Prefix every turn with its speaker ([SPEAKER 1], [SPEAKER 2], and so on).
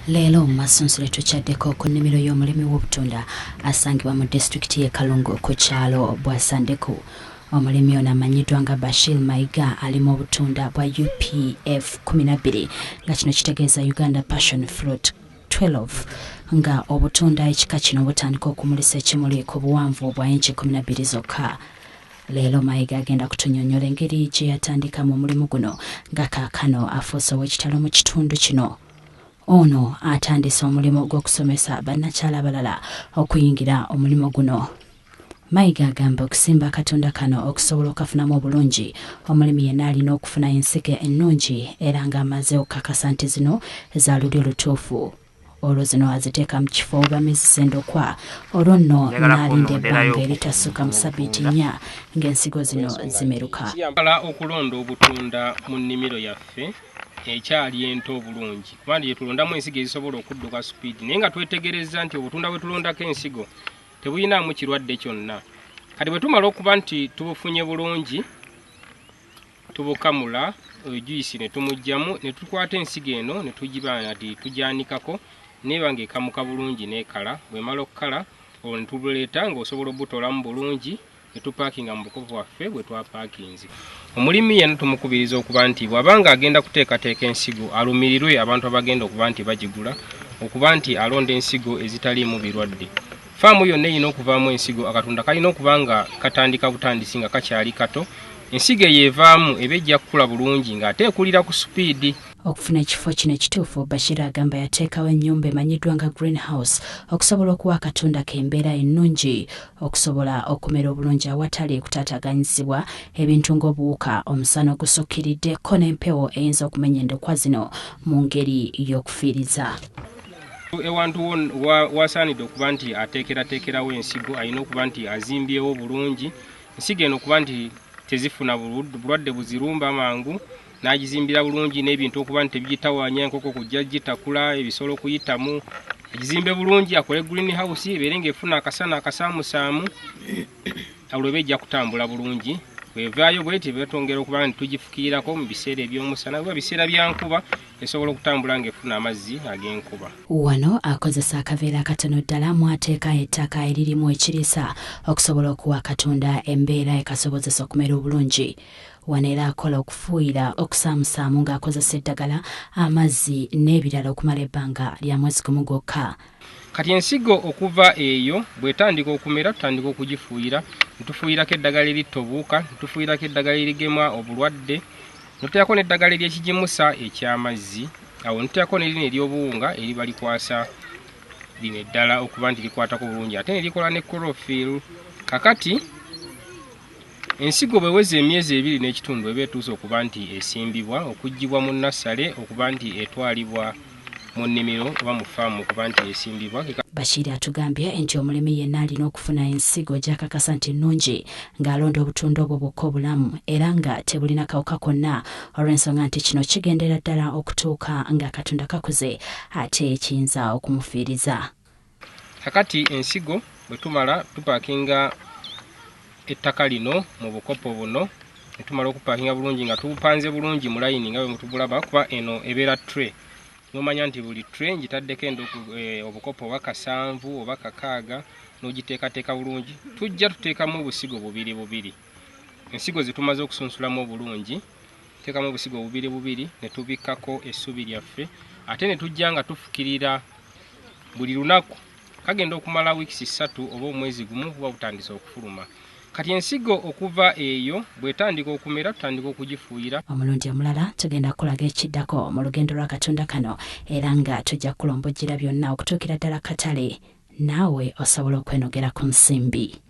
[SPEAKER 1] Leero Masunsule tukyaddeko ku nnimiro y'omulimi w'obutunda asangibwa mu disitulikiti y'e Kalungu ku kyalo Bwasandeku. Omulimi ono amanyiddwa nga Bashir Mayiga ali mu butunda bwa UPF 12 nga kino kitegeeza Uganda Passion Fruit 12 nga obutunda ekika kino butandika okumulisa ekimuli ku buwanvu bwa inchi 12 zokka. Leero Mayiga agenda kutunyonnyola engeri gye yatandika mu mulimu guno nga kaakano afuuse ow'ekitalo mu kitundu kino. Ono atandise omulimu gw'okusomesa bannakyala abalala okuyingira omulimu guno. Mayiga agamba okusimba akatundu kano okusobola okufunamu obulungi, omulimi yenna alina okufuna ensigo ennungi era ng'amaze okukakasa nti zino za lulyo lutuufu. Olwo zino aziteeka mu kifo bamizisa endokwa, olwo nno n'alinda ebbanga eritassuka mu ssabbiiti 4 ng'ensigo zino zimeruka.
[SPEAKER 2] Kiyambala okulonda obutunda mu nnimiro yaffe ekyali ento obulungi kubanga yetulondamu ensigo ezisobola okudduka supiidi, naye nga twetegereza nti obutunda bwe tulondako ensigo tebuyinaamu kirwadde kyonna. Kati bwe tumala okuba nti tubufunye bulungi, tubukamula ejuyisi ne tumugjamu ne tukwata ensigo eno ne tugibana nti tujyanikako neba ng'ekamuka bulungi n'ekala. Bw'emala okukala olwo ne tubuleeta ng'osobola obutolamu bulungi ne tupaakinga mu bukopo bwaffe bwe twapaakinze. Omulimi yenna tumukubiriza okuba nti bw'abanga agenda kuteekateeka ensigo alumirirwe abantu abagenda okuba nti bagigula, okuba nti alonda ensigo ezitaliimu birwadde. Faamu yonna erina okuvaamu ensigo, akatunda kalina okuba nga katandika butandisi nga kakyali kato. Ensigo eyo evaamu eba ejja kukula bulungi ng'ate ekulira ku supiidi.
[SPEAKER 1] Okufuna ekifo kino ekituufu, Bashir agamba yateekawo ennyumba emanyiddwa nga greenhouse okusobola okuwa akatunda k'embeera ennungi okusobola okumera obulungi awatali kutaataganyizibwa ebintu ng'obuwuka, omusana ogusukkiridde ko n'empewo eyinza okumenya endokwa zino mu ngeri y'okufiiriza.
[SPEAKER 2] Ewantu wasaanidde okuba nti ateekerateekerawo ensigo, alina okuba nti azimbyewo bulungi ensigo eno okuba nti tezifuna bulwadde buzirumba mangu, n'agizimbira bulungi n'ebintu okuba nti tebiyitawaanya, enkoko kujja gitakula, ebisolo kuyitamu. Agizimbe bulungi, akole greenhouse ebeere ng'efuna akasana akasaamusaamu, olwo eba ejja kutambula bulungi. Bwevaayo bweti betwongera okuba nti tugifukiirako mu biseera eby'omusana, oba biseera bya nkuba esobola okutambula ng'efuna amazzi ag'enkuba.
[SPEAKER 1] Wano akozesa akaveera akatono ddala mwateeka ettaka eririmu ekiriisa okusobola okuwa akatunda embeera ekasobozesa okumera obulungi. Wano era akola okufuuyira okusaamusaamu ng'akozesa eddagala, amazzi n'ebirala okumala ebbanga lya mwezi gumu gwokka.
[SPEAKER 2] Kati ensigo okuva eyo bwetandika okumera tutandika okugifuuyira, ntufuuyirako eddagala eritta obuwuka, ntufuuyirako eddagala erigema obulwadde, ntuteekako n'eddagala ery'ekigimusa eky'amazzi, awo ntuteekako n'erino ery'obuwunga eriba likwasa lino eddala okuba nti likwatako bulungi, ate ne likola ne chlorophyll. Kakati ensigo bweweza emyezi 2 n'ekitundu eba etuuse okuba nti esimbibwa okuggibwa mu nassale okuba nti etwalibwa mu nnimiro oba mu faamu okuba nti esimbibwa.
[SPEAKER 1] Bashir atugambye nti omulimi yenna alina okufuna ensigo gy'akakasa nti nnungi ng'alonda obutunda obwo bwokka obulamu era nga tebulina kawuka konna, olw'ensonga nti kino kigendera ddala okutuuka ng'akatunda kakuze ate kiyinza okumufiiriza.
[SPEAKER 2] Kakati ensigo bwe tumala tupaakinga ettaka lino mu bukopo buno, ne tumala okupaakinga bulungi nga tubupanze bulungi mu layini nga bwe mutubulaba, kuba eno ebeera tray. Nomanya nti buli tray ngitaddeko obukopo oba 7 oba 6 n'ogiteekateeka bulungi. Tujja tuteekamu obusigo 2 ensigo zitumaze okusunsulamu obulungi, tuteekamu obusigo 2 ne tubikkako essubi lyaffe, ate ne tujja nga tufukirira buli lunaku. Kagenda okumala wiiki 3 oba omwezi gumu kuba butandise okufuluma. Kati ensigo okuva eyo bwetandika okumera tutandika okugifuuyira.
[SPEAKER 1] Omulundi omulala tugenda kulaga ekiddako mu lugendo lw'akatunda kano era nga tujja kulombojjera byonna okutuukira ddala katale, naawe osobola okwenogera ku nsimbi.